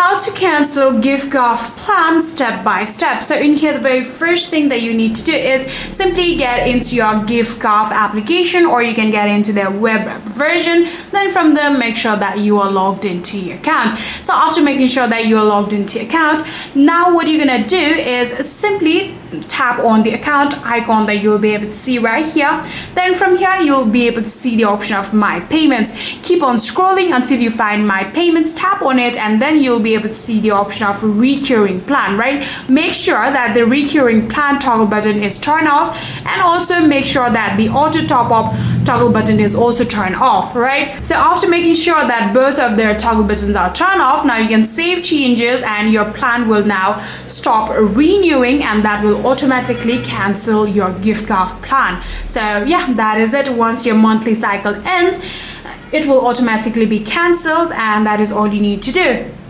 how to cancel Giffgaff plan step by step. So in here, the very first thing that you need to do is simply get into your Giffgaff application, or you can get into their web version. Then from there, make sure that you are logged into your account. So after making sure that you are logged into your account, now what you're gonna do is simply tap on the account icon that you'll be able to see right here. Then from here, you'll be able to see the option of my payments. Keep on scrolling until you find my payments, tap on it, and then you'll be able to see the option of recurring plan, right? Make sure that the recurring plan toggle button is turned off, and also make sure that the auto top up toggle button is also turned off, right? So after making sure that both of their toggle buttons are turned off, now you can save changes and your plan will now stop renewing, and that will automatically cancel your Giffgaff plan. So yeah, that is it. Once your monthly cycle ends, it will automatically be cancelled, and that is all you need to do.